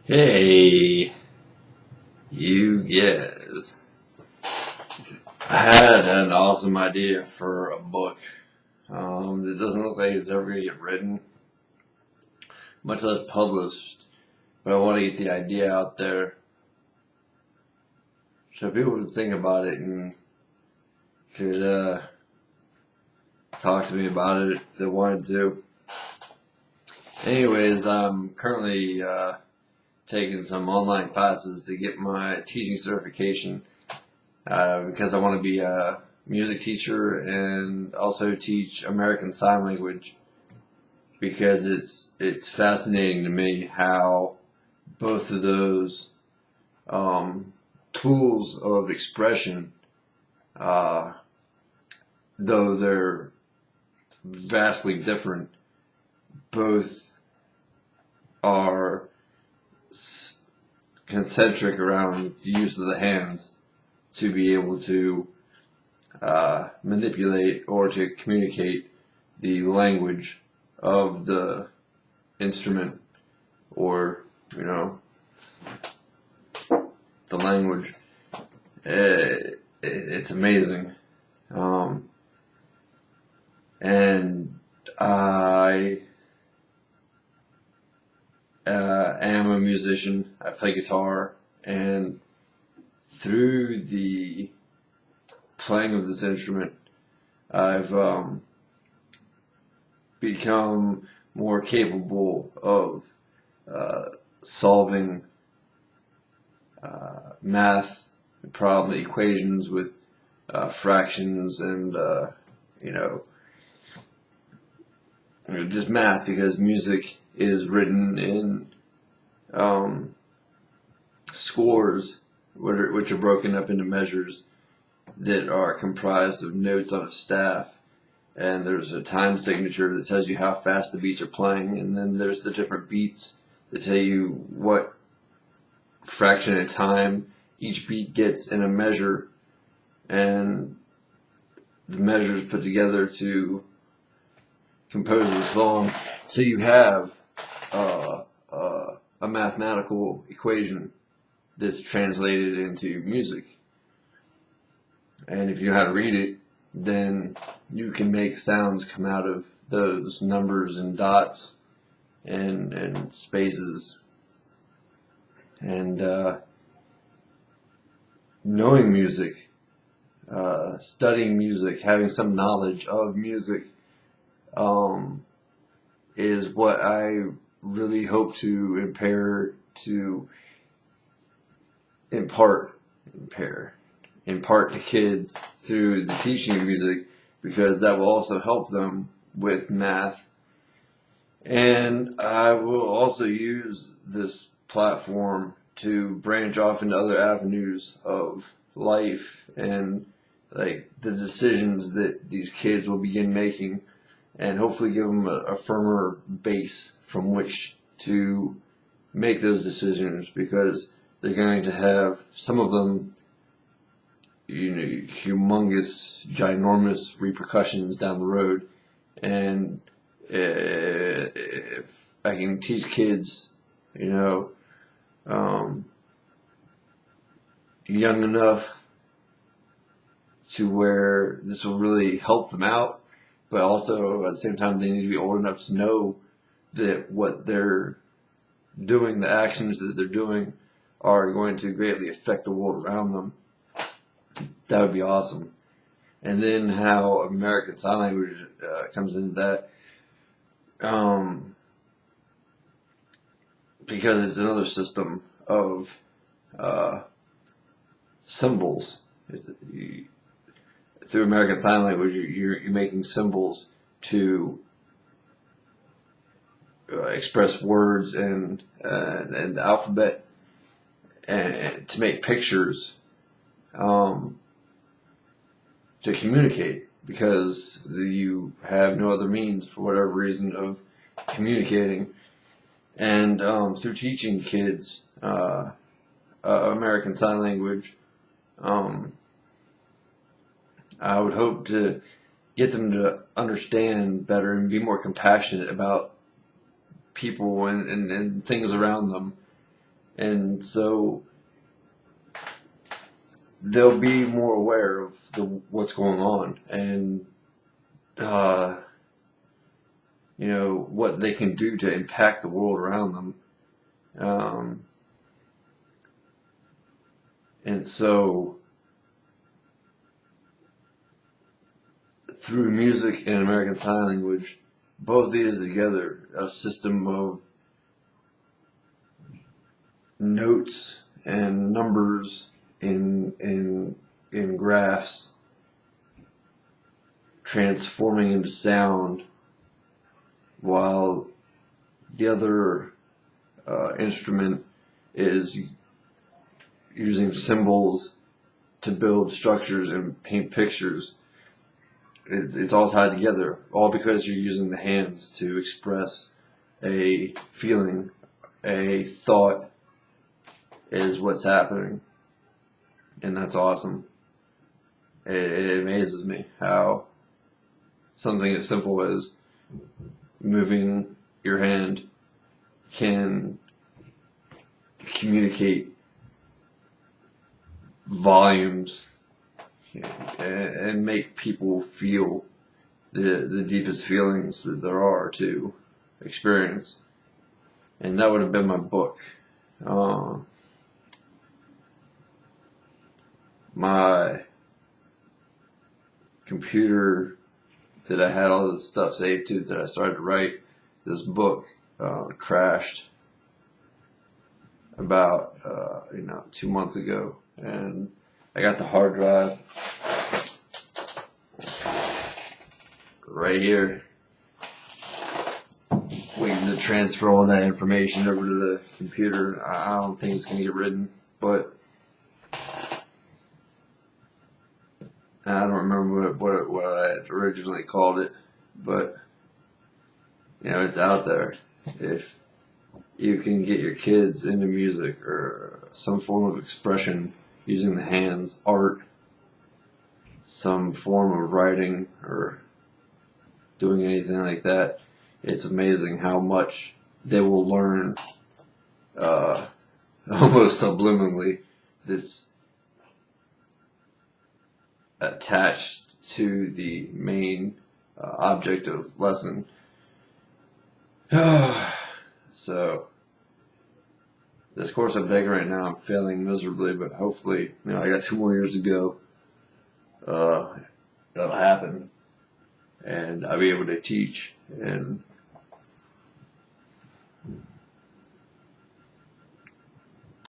Hey, you guys. I had an awesome idea for a book. It doesn't look like it's ever going to get written, much less published. But I want to get the idea out there so people would think about it and could talk to me about it if they wanted to. Anyways, I'm currently taking some online classes to get my teaching certification. Because I want to be a music teacher and also teach American Sign Language, because it's fascinating to me how both of those tools of expression, though they're vastly different, both are concentric around the use of the hands to be able to manipulate or to communicate the language of the instrument, or, the language. It's amazing. And I am a musician. I play guitar, and through the playing of this instrument, I've become more capable of solving math problem equations with fractions and just math, because music is written in scores, which are broken up into measures that are comprised of notes on a staff, and there's a time signature that tells you how fast the beats are playing, and then there's the different beats that tell you what fraction of time each beat gets in a measure, and the measures put together to compose a song. So you have a mathematical equation that's translated into music. And if you know how to read it, then you can make sounds come out of those numbers and dots and spaces. And knowing music, studying music, having some knowledge of music, is what I really hope to impart to kids through the teaching of music, because that will also help them with math. And I will also use this platform to branch off into other avenues of life, and like the decisions that these kids will begin making, and hopefully give them a firmer base from which to make those decisions, because they're going to have, some of them, humongous, ginormous repercussions down the road. And if I can teach kids, young enough to where this will really help them out, but also at the same time they need to be old enough to know that what they're doing, the actions that they're doing, are going to greatly affect the world around them. That would be awesome. And then how American Sign Language comes into that, because it's another system of symbols. Through American Sign Language, you're making symbols to express words and the alphabet, and to make pictures, to communicate, because you have no other means, for whatever reason, of communicating. And through teaching kids American Sign Language, I would hope to get them to understand better and be more compassionate about people and things around them, And so they'll be more aware of what's going on, and what they can do to impact the world around them. And so through music and American Sign Language, both these together, a system of notes and numbers in graphs transforming into sound, while the other instrument is using symbols to build structures and paint pictures. It's all tied together, all because you're using the hands to express a feeling, a thought is what's happening. And that's awesome. It amazes me how something as simple as moving your hand can communicate volumes and make people feel the deepest feelings that there are to experience. And that would have been my book. My computer that I had all this stuff saved to, that I started to write this book, crashed about 2 months ago, and I got the hard drive right here, waiting to transfer all that information over to the computer. I don't think it's going to get written, but I don't remember what I had originally called it, but it's out there. If you can get your kids into music or some form of expression using the hands, art, some form of writing, or doing anything like that, it's amazing how much they will learn almost subliminally that's attached to the main object of lesson. So this course I'm taking right now, I'm failing miserably, but hopefully, I got 2 more years to go. It'll happen, and I'll be able to teach, and